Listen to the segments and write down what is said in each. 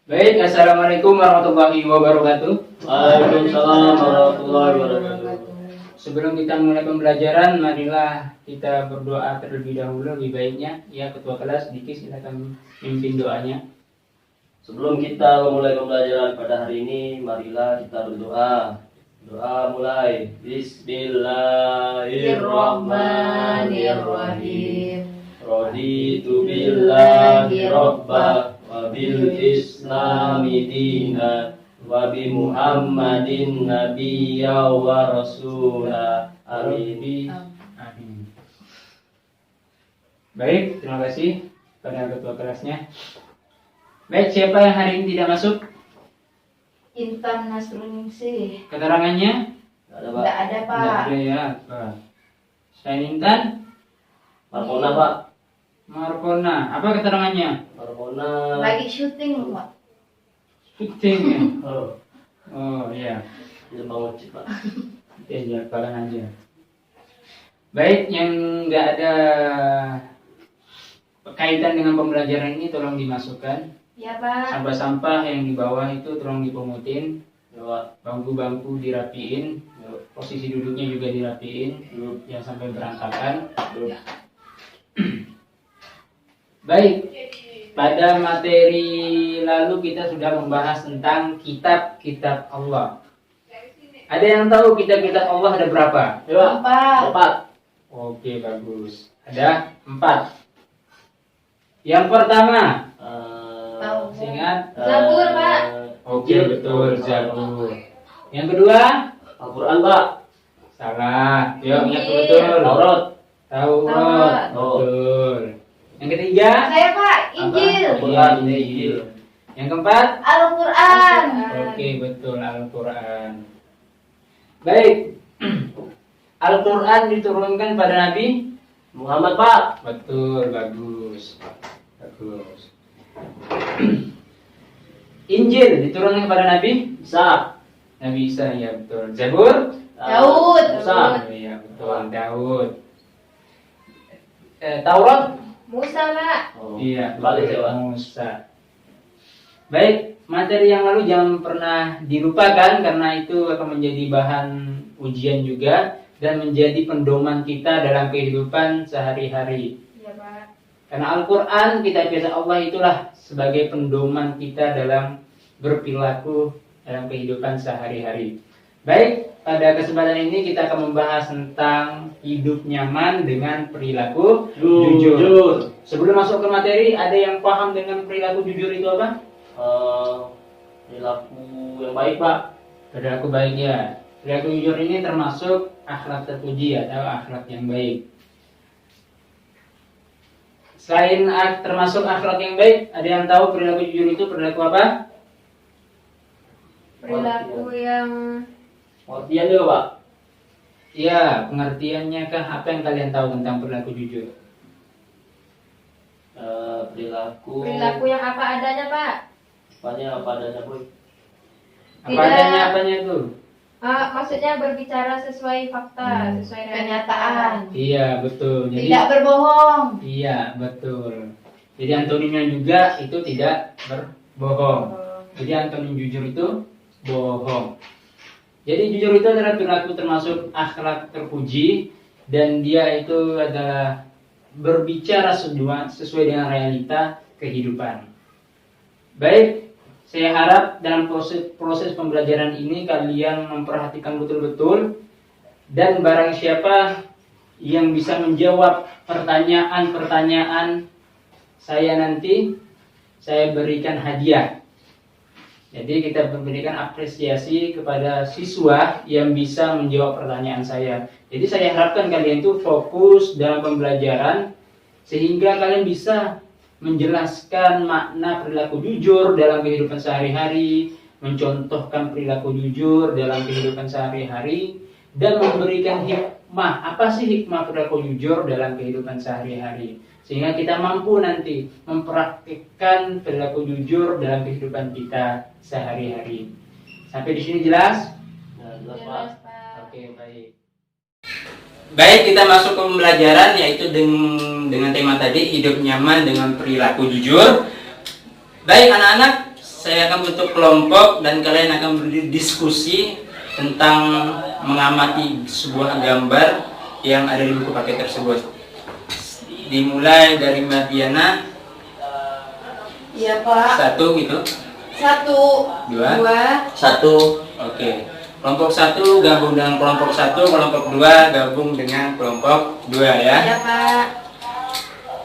Baik, assalamualaikum warahmatullahi wabarakatuh. Waalaikumsalam warahmatullahi wabarakatuh. Sebelum kita mulai pembelajaran, marilah kita berdoa terlebih dahulu. Lebih baiknya, ya ketua kelas, Diki silakan mimpin doanya. Sebelum kita memulai pembelajaran pada hari ini, marilah kita berdoa. Doa mulai. Bismillahirrahmanirrahim. Raditu billahi robba wa bil islami dina wa bi Muhammadin nabiyya wa rasula. Amin. Amin. Baik, terima kasih pada ketua kelasnya. Baik, siapa yang hari ini tidak masuk? Intan Nasruningsih. Keterangannya? Tidak ada, Pak. Tidak ada ya, Pak. Saya Intan Markona, Pak. Markona. Apa keterangannya? Markona. Lagi syuting, Pak. Syuting ya? Oh, Oh iya. dia mau cek, Pak. Ya, jalan aja. Baik, yang nggak ada kaitan dengan pembelajaran ini tolong dimasukkan. Ya, Pak. Sampah-sampah yang di bawah itu tolong dipungutin. Ya, Pak. Bangku-bangku dirapiin. Ya, Posisi duduknya juga dirapiin. Jangan sampai berantakan. Baik, pada materi lalu kita sudah membahas tentang kitab-kitab Allah. Ada yang tahu kitab-kitab Allah ada berapa? Ya, Pak. Empat. Oke, bagus. Ada 4. Yang pertama, Tahu. ingat? Zabur, Pak. Oke, betul, Zabur. Yang kedua? Al-Quran, Pak. Salah. Yuk, ingat Injil. betul. Taurat. Taurat. Taurat. Betul. Yang ketiga? Saya, Pak. Injil. Al-Quran, Injil. Yang keempat? Al-Quran. Oke, betul, Al-Quran. Baik. Al-Quran diturunkan pada Nabi Muhammad, Pak. Betul, bagus. Bagus. Injil diturunkan kepada Nabi Isa. Nabi Isa, ya betul. Zabur? Daud. Musa. Ya betul, Daud. Taurat? Musa, Pak. Oh, Iya, balik ya, Pak. Musa. Baik, materi yang lalu jangan pernah dilupakan karena itu akan menjadi bahan ujian juga dan menjadi pedoman kita dalam kehidupan sehari-hari. Ya, Pak. Karena Al-Quran, kitab-kitab Allah itulah sebagai pedoman kita dalam berperilaku dalam kehidupan sehari-hari. Baik, pada kesempatan ini kita akan membahas tentang hidup nyaman dengan perilaku jujur. Sebelum masuk ke materi, ada yang paham dengan perilaku jujur itu apa? Perilaku yang baik, Pak. Perilaku baik ya. Perilaku jujur ini termasuk akhlak terpuji atau akhlak yang baik. Selain termasuk akhlak yang baik, ada yang tahu perilaku jujur itu perilaku apa? Perilaku yang Pengertian juga, Pak. Iya, pengertiannya kah? Apa yang kalian tahu tentang perilaku jujur? Perilaku yang apa adanya, Pak. apa adanya, Boy. Apa Tidak. adanya apanya itu? Maksudnya berbicara sesuai fakta, sesuai kenyataan. Iya, betul. Jadi Tidak berbohong. iya, betul. Jadi antonimnya juga itu tidak berbohong. Jadi antonim jujur itu bohong. Jadi jujur itu adalah perilaku termasuk akhlak terpuji dan dia itu adalah berbicara sesuai dengan realita kehidupan. Baik, saya harap dalam proses pembelajaran ini kalian memperhatikan betul-betul dan barang siapa yang bisa menjawab pertanyaan-pertanyaan saya nanti, saya berikan hadiah. Jadi kita memberikan apresiasi kepada siswa yang bisa menjawab pertanyaan saya. Jadi saya harapkan kalian itu fokus dalam pembelajaran sehingga kalian bisa menjelaskan makna perilaku jujur dalam kehidupan sehari-hari, mencontohkan perilaku jujur dalam kehidupan sehari-hari, dan memberikan hikmah. Apa sih hikmah perilaku jujur dalam kehidupan sehari-hari? Sehingga kita mampu nanti mempraktikkan perilaku jujur dalam kehidupan kita sehari-hari. Sampai di sini jelas? Ya, jelas, Pak. Jelas, Pak. Oke, baik. Baik, kita masuk ke pembelajaran yaitu dengan tema tadi, hidup nyaman dengan perilaku jujur. Baik anak-anak, saya akan bentuk kelompok dan kalian akan berdiskusi tentang mengamati sebuah gambar yang ada di buku paket tersebut. Dimulai dari Mbak Diana. Iya Pak. Satu gitu. 1, Dua. 2. Satu. Oke. Kelompok 1 gabung dengan kelompok 1, kelompok 2 gabung dengan kelompok 2 ya. Iya Pak.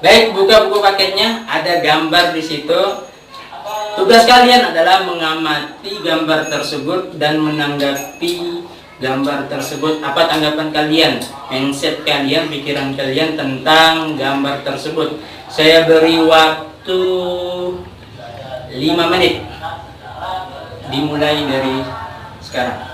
Baik, buka buku paketnya, ada gambar di situ. Tugas kalian adalah mengamati gambar tersebut dan menanggapi gambar tersebut. Apa tanggapan kalian, mindset kalian, pikiran kalian tentang gambar tersebut? Saya beri waktu 5 menit. Dimulai dari sekarang.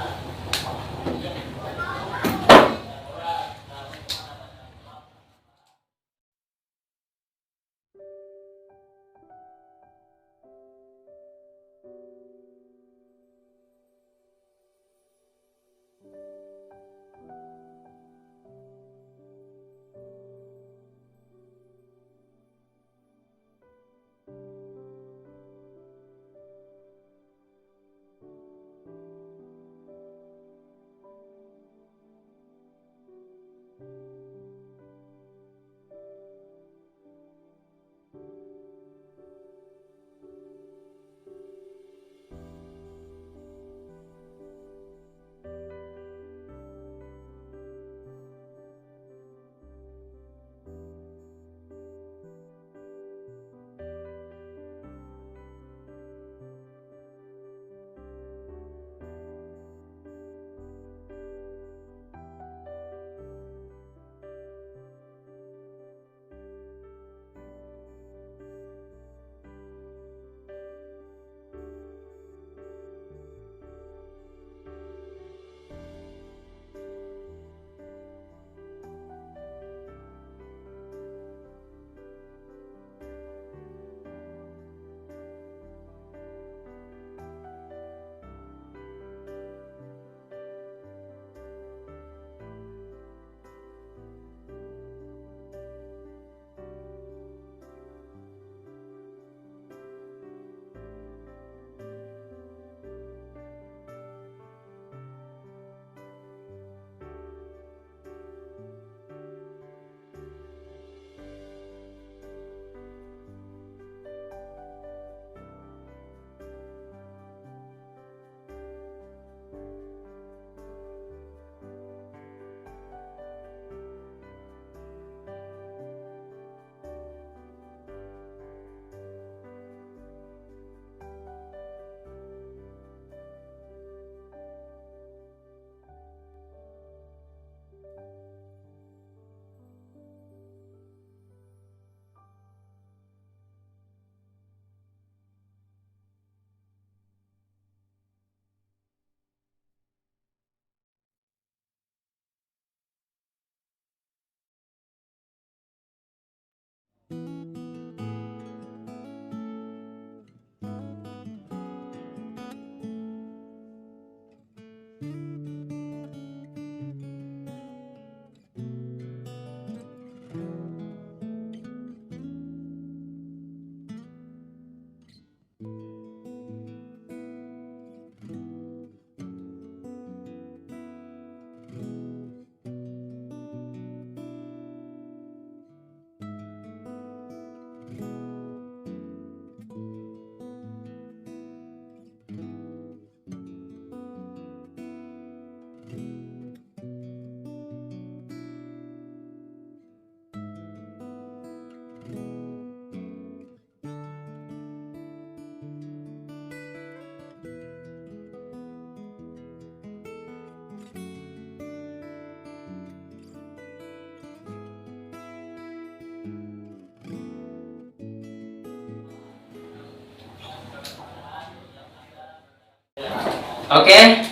Oke,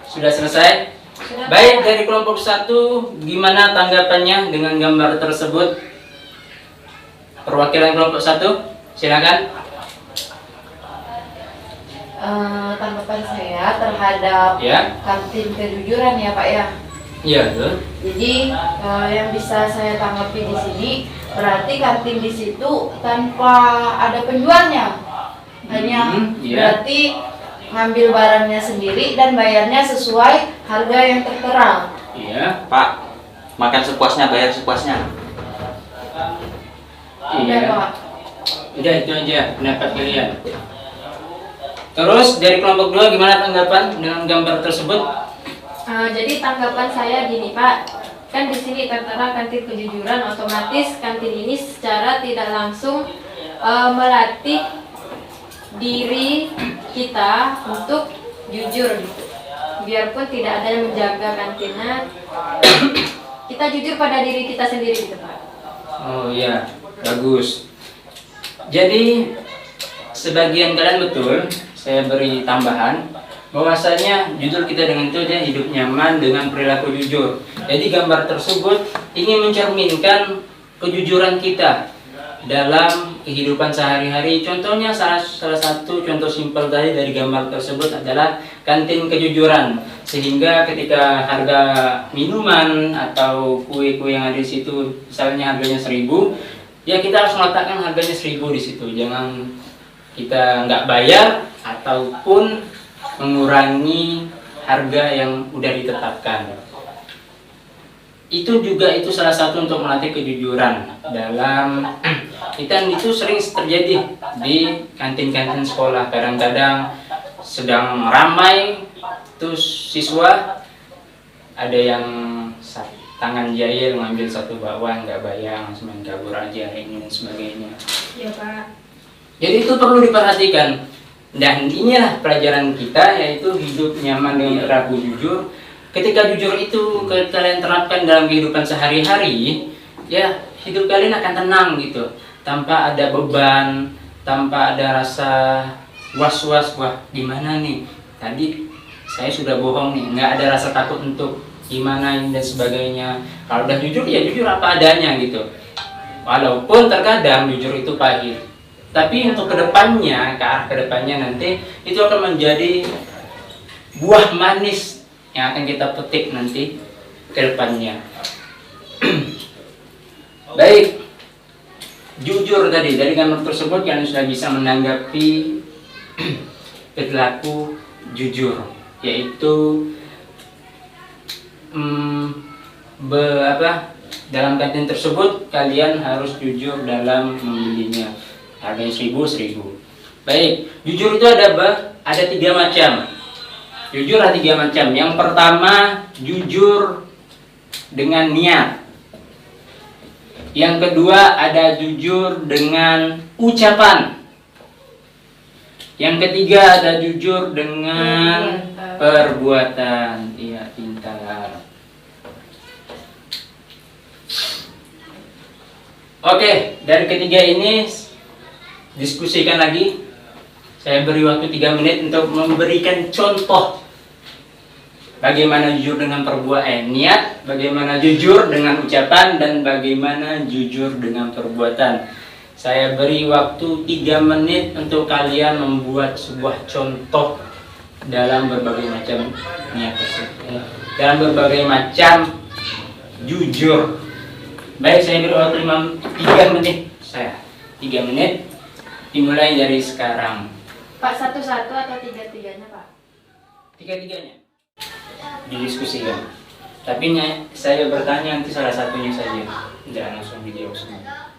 sudah selesai. Sudah, Baik, Pak. dari kelompok 1, gimana tanggapannya dengan gambar tersebut? Perwakilan kelompok 1, silakan. Tanggapan saya terhadap Ya. kantin kejujuran ya Pak ya. Iya, betul. Jadi yang bisa saya tanggapi di sini berarti kantin di situ tanpa ada penjualnya, hanya Iya. berarti ngambil barangnya sendiri dan bayarnya sesuai harga yang tertera. Iya. Pak, makan sepuasnya, bayar sepuasnya. Iya, Iya. Pak. Udah itu aja pendapat kalian. Terus dari kelompok 2 gimana tanggapan dengan gambar tersebut? Jadi tanggapan saya gini Pak, kan di sini tertera kantin kejujuran, otomatis kantin ini secara tidak langsung melatih diri kita untuk jujur gitu. Biarpun tidak ada yang menjaga kantinnya, kita jujur pada diri kita sendiri gitu Pak. Oh iya, bagus. Jadi sebagian kalian betul, saya beri tambahan bahwasanya jujur kita dengan itu aja hidup nyaman dengan perilaku jujur. Jadi gambar tersebut ingin mencerminkan kejujuran kita dalam kehidupan sehari-hari. Contohnya salah satu contoh simpel tadi dari gambar tersebut adalah kantin kejujuran. Sehingga ketika harga minuman atau kue-kue yang ada di situ misalnya harganya 1.000, ya kita harus meletakkan harganya 1.000 di situ. Jangan kita nggak bayar ataupun mengurangi harga yang udah ditetapkan. Itu salah satu untuk melatih kejujuran dalam kita. Itu sering terjadi di kantin-kantin sekolah. Kadang-kadang sedang ramai, terus siswa ada yang tangan jahil ngambil satu bakwan nggak bayar, langsung main kabur aja ini dan sebagainya. Iya Pak. Jadi itu perlu diperhatikan. Dan inilah pelajaran kita, yaitu hidup nyaman dengan perilaku jujur. Ketika jujur itu kalian terapkan dalam kehidupan sehari-hari, ya hidup kalian akan tenang gitu, tanpa ada beban, tanpa ada rasa was-was, wah gimana nih, tadi saya sudah bohong nih, nggak ada rasa takut untuk gimana ini dan sebagainya. Kalau udah jujur ya jujur apa adanya gitu. Walaupun terkadang jujur itu pahit, tapi untuk kedepannya, ke arah kedepannya nanti itu akan menjadi buah manis yang akan kita petik nanti ke depannya. Baik, jujur tadi dari gambar tersebut kalian sudah bisa menanggapi perilaku jujur, yaitu dalam kantin tersebut kalian harus jujur dalam membelinya. Harganya 1.000. Baik, jujur itu ada 3 macam. Jujur ada 3 macam. Yang pertama, jujur dengan niat. Yang kedua, ada jujur dengan ucapan. Yang ketiga, ada jujur dengan perbuatan. Iya, pintar. Oke, dari ketiga ini diskusikan lagi. Saya beri waktu 3 menit untuk memberikan contoh bagaimana jujur dengan perbuatan, niat, bagaimana jujur dengan ucapan, dan bagaimana jujur dengan perbuatan. Saya beri waktu 3 menit untuk kalian membuat sebuah contoh dalam berbagai macam niat tersebut, dalam berbagai macam jujur. Baik, saya beri waktu 3 menit. 3 menit dimulai dari sekarang. Pak, satu-satu atau tiga-tiganya Pak? 3-tiganya didiskusikan. Tapi saya bertanya nanti salah satunya saja, tidak langsung dijawab semua.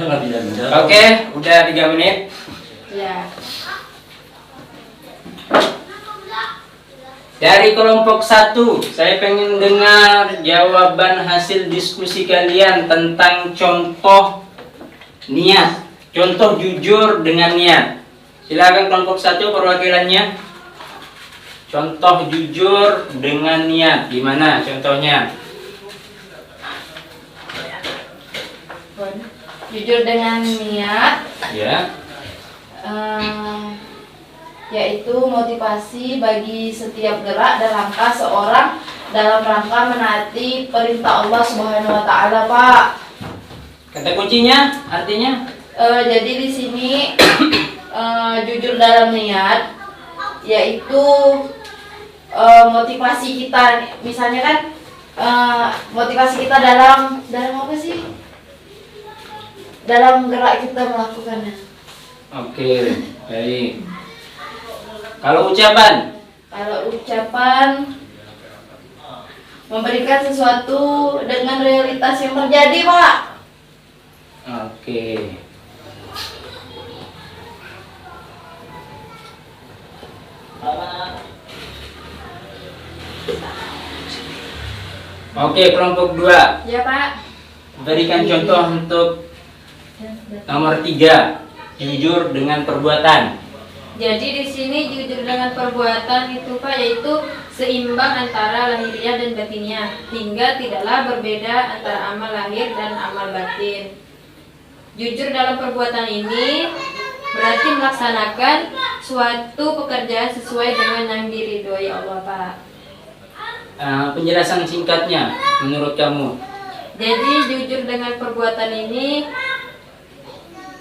nggak bisa. Oke, udah 3 menit. Ya. Dari kelompok 1, saya pengen dengar jawaban hasil diskusi kalian tentang contoh niat. Contoh jujur dengan niat. Silakan kelompok 1 perwakilannya. Contoh jujur dengan niat. Gimana contohnya? Jujur dengan niat. Ya. Yaitu motivasi bagi setiap gerak dan langkah seorang dalam rangka menaati perintah Allah Subhanahu wa taala, Pak. Kata kuncinya artinya? Jadi di sini jujur dalam niat yaitu motivasi kita, misalnya kan motivasi kita dalam apa sih? Dalam gerak kita melakukannya. Oke, baik. Kalau ucapan? Kalau ucapan memberikan sesuatu dengan realitas yang terjadi, Pak. Oke. Oke, kelompok 2. Ya, Pak. Berikan contoh untuk nomor 3. Jujur dengan perbuatan. Jadi di sini jujur dengan perbuatan itu Pak, yaitu seimbang antara lahiriah dan batiniah, hingga tidaklah berbeda antara amal lahir dan amal batin. Jujur dalam perbuatan ini berarti melaksanakan suatu pekerjaan sesuai dengan yang diridhoi Allah, Pak. Penjelasan singkatnya menurut kamu? Jadi jujur dengan perbuatan ini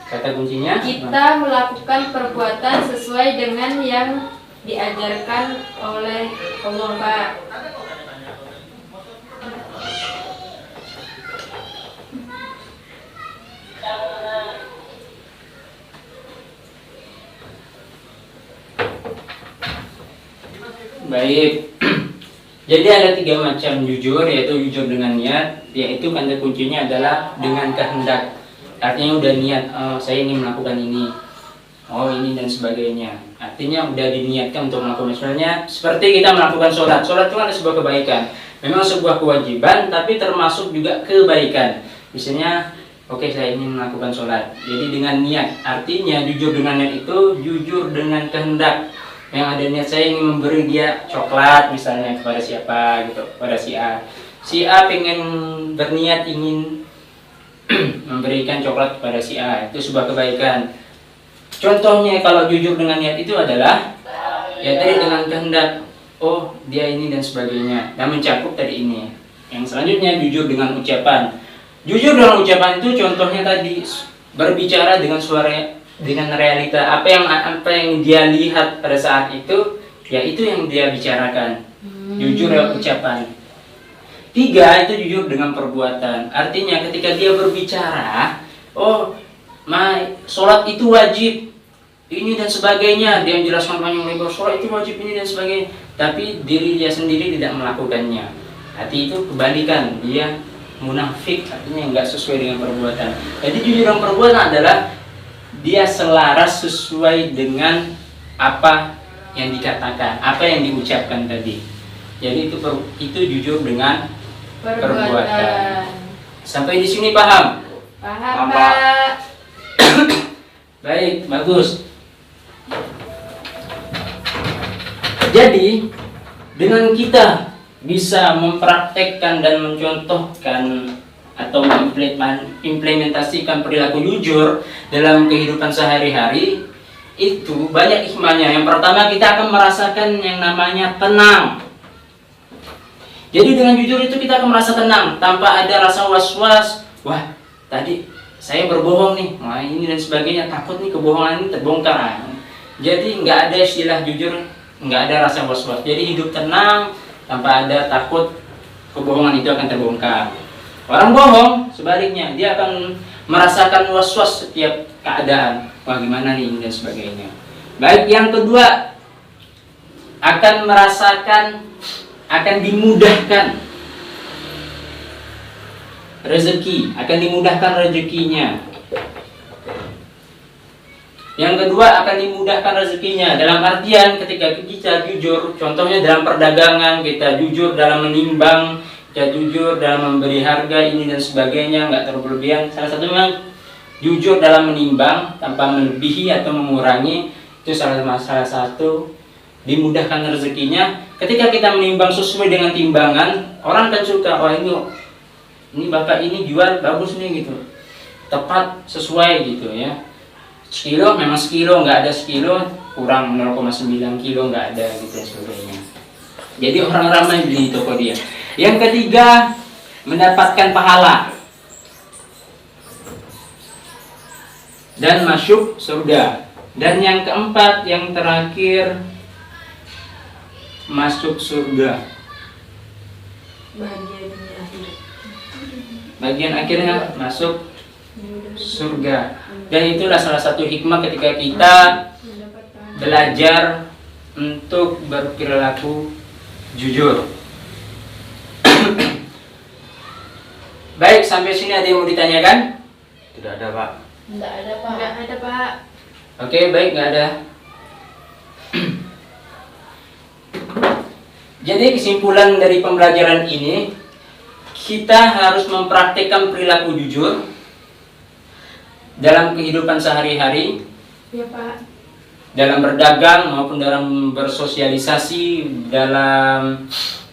Kata kuncinya? kita melakukan perbuatan sesuai dengan yang diajarkan oleh Allah, Pak. Baik. Jadi ada 3 macam jujur, yaitu jujur dengan niat, yaitu kata kuncinya adalah dengan kehendak. Artinya udah niat, saya ingin melakukan ini, ini dan sebagainya. Artinya udah diniatkan untuk melakukan. Misalnya seperti kita melakukan sholat. Sholat itu ada sebuah kebaikan. Memang sebuah kewajiban, tapi termasuk juga kebaikan. Misalnya, oke, saya ingin melakukan sholat. Jadi dengan niat, artinya jujur dengan niat itu jujur dengan kehendak. Yang ada niat saya ingin memberi dia coklat misalnya kepada siapa gitu, kepada si A. Si A pengen berniat ingin memberikan coklat kepada si A, itu sebuah kebaikan. Contohnya kalau jujur dengan niat itu adalah ya tadi dengan kehendak, dia ini dan sebagainya, dan mencakup tadi ini. Yang selanjutnya jujur dengan ucapan. Jujur dengan ucapan itu contohnya tadi berbicara dengan suara, dengan realita, apa yang dia lihat pada saat itu, ya itu yang dia bicarakan. Jujur dengan ucapan. 3 itu jujur dengan perbuatan. Artinya ketika dia berbicara, sholat itu wajib, ini dan sebagainya, dia menjelaskan panjang lebar, sholat itu wajib ini dan sebagainya, tapi diri dia sendiri tidak melakukannya. Arti itu kebalikan, dia munafik, artinya nggak sesuai dengan perbuatan. Jadi jujur dengan perbuatan adalah dia selaras sesuai dengan apa yang dikatakan, apa yang diucapkan tadi. Jadi itu jujur dengan perbuatan. Sampai di sini paham? Paham, Pak. Baik, bagus. Jadi dengan kita bisa mempraktekkan dan mencontohkan atau mengimplementasikan perilaku jujur dalam kehidupan sehari-hari, itu banyak hikmahnya. Yang pertama, kita akan merasakan yang namanya tenang. Jadi dengan jujur itu kita akan merasa tenang tanpa ada rasa was-was. Wah, tadi saya berbohong nih, ini dan sebagainya, takut nih kebohongan ini terbongkar. Jadi nggak ada istilah jujur, nggak ada rasa was-was. Jadi hidup tenang tanpa ada takut kebohongan itu akan terbongkar. Orang bohong sebaliknya, dia akan merasakan was-was setiap keadaan. Wah, gimana nih dan sebagainya. Baik, yang kedua, akan dimudahkan rezeki, akan dimudahkan rezekinya. Yang kedua, akan dimudahkan rezekinya. Dalam artian ketika kita jujur, contohnya dalam perdagangan, kita jujur dalam menimbang, kita jujur dalam memberi harga ini dan sebagainya, nggak terlalu berlebihan. Salah satunya jujur dalam menimbang tanpa melebihi atau mengurangi, itu salah satu dimudahkan rezekinya. Ketika kita menimbang sesuai dengan timbangan, orang kan suka, wah ini bapak ini jual bagus nih gitu, tepat sesuai gitu ya. Sekilo memang sekilo, nggak ada sekilo kurang 0,9 kilo nggak ada gitu dan sebagainya. Jadi orang ramai beli di toko dia. Yang ketiga, mendapatkan pahala dan masuk surga. Dan yang keempat, yang terakhir, masuk surga. Bagian akhirnya masuk surga. Dan itulah salah satu hikmah ketika kita belajar untuk berperilaku jujur. Baik, sampai sini ada yang mau ditanyakan? Tidak ada, Pak. Enggak ada, Pak. Enggak ada, Pak. Oke, baik, nggak ada. Jadi kesimpulan dari pembelajaran ini, kita harus mempraktikkan perilaku jujur dalam kehidupan sehari-hari, Ya, Pak. dalam berdagang maupun dalam bersosialisasi, dalam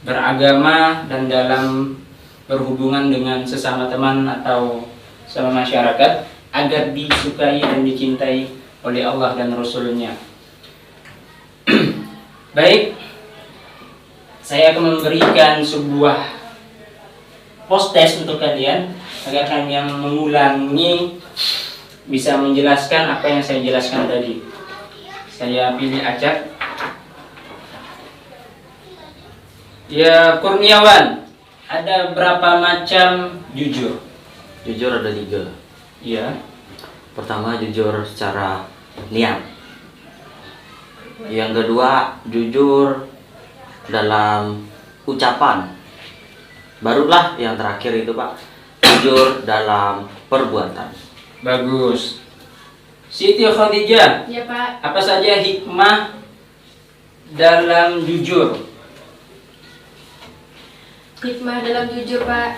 beragama, dan dalam berhubungan dengan sesama teman atau sama masyarakat, agar disukai dan dicintai oleh Allah dan Rasul-Nya. Baik, saya akan memberikan sebuah post-test untuk kalian agar kalian mengulangi bisa menjelaskan apa yang saya jelaskan tadi. Saya pilih acak. Ya, Kurniawan, ada berapa macam jujur? Jujur ada 3. Ya. Pertama, jujur secara niat. Yang kedua, jujur dalam ucapan. Barulah yang terakhir itu, Pak, jujur dalam perbuatan. Bagus. Siti Khadijah, Ya, Pak. apa saja hikmah dalam jujur? Hikmah dalam jujur, Pak.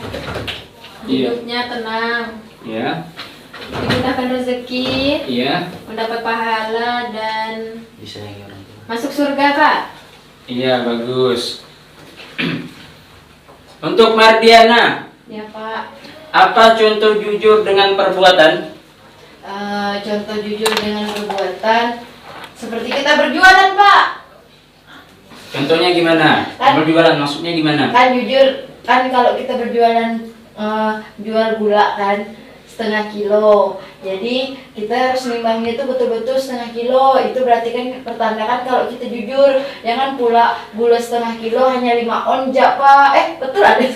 Iya. Hidupnya tenang, Ya. dimudahkan rezeki, Iya. mendapat pahala, dan Disayangi orang tua. masuk surga, Pak. Iya, bagus. Untuk Mardiana, Ya, Pak. apa contoh jujur dengan perbuatan? Contoh jujur dengan perbuatan seperti kita berjualan, Pak. Contohnya gimana? Kan- Berjualan maksudnya gimana? Kan jujur, kan kalau kita berjualan jual gula kan 1/2 kilo. Jadi kita harus nimbangnya itu betul-betul 1/2 kilo. Itu berarti kan pertanda kan kalau kita jujur. Jangan pula gula 1/2 kilo hanya 5 onja, Pak. Betul ada.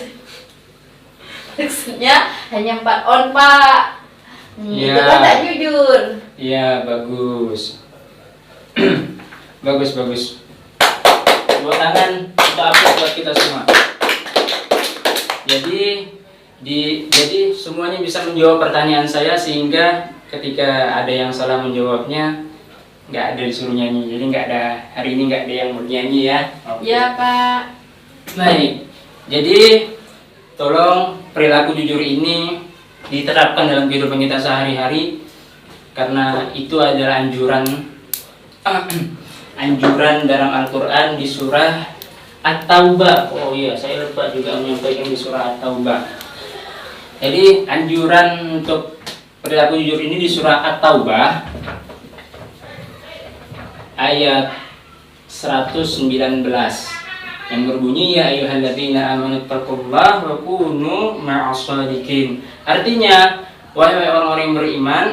Maksudnya hanya 4 on, Pak. Iya. Itu kan tak jujur. Iya, bagus. Bagus, bagus. Tepuk tangan untuk aplaus buat kita semua. Jadi semuanya bisa menjawab pertanyaan saya, sehingga ketika ada yang salah menjawabnya nggak ada disuruh nyanyi. Jadi nggak ada, hari ini nggak ada yang mau nyanyi ya. Oke. Ya, Pak. Baik. Jadi tolong perilaku jujur ini diterapkan dalam kehidupan kita sehari-hari, karena itu adalah anjuran dalam Al-Quran di surah At-Taubah. Oh iya, saya lupa juga menyampaikan di surah At-Taubah. Jadi anjuran untuk perilaku jujur ini di surah At-Taubah ayat 119 yang berbunyi, ya ayyuhalladzina amanu taqullaha wa kunu ma'as shadiqin. Artinya, wahai orang-orang yang beriman,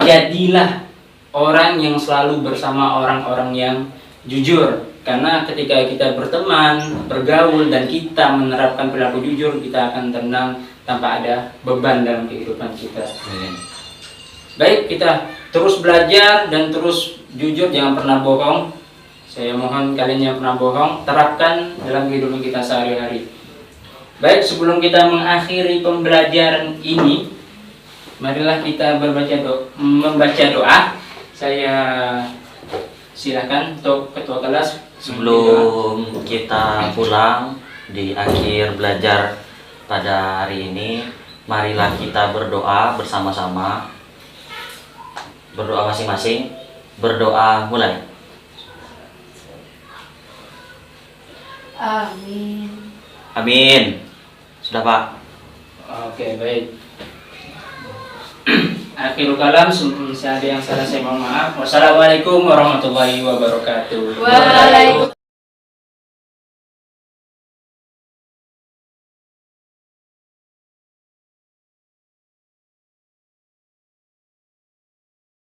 jadilah orang yang selalu bersama orang-orang yang jujur. Karena ketika kita berteman, bergaul, dan kita menerapkan perilaku jujur, kita akan tenang tanpa ada beban dalam kehidupan kita. Baik, kita terus belajar dan terus jujur, jangan pernah bohong. Saya mohon kalian yang pernah bohong, terapkan dalam kehidupan kita sehari-hari. Baik, sebelum kita mengakhiri pembelajaran ini, marilah kita membaca doa. Saya silakan untuk ketua kelas. Sebelum kita pulang di akhir belajar pada hari ini, marilah kita berdoa bersama-sama. Berdoa masing-masing. Berdoa mulai. Amin. Amin. Sudah Pak. Oke, baik. Akhirul kalam, ada yang salah saya mohon maaf. Wassalamualaikum warahmatullahi wabarakatuh. Waalaikumsalam.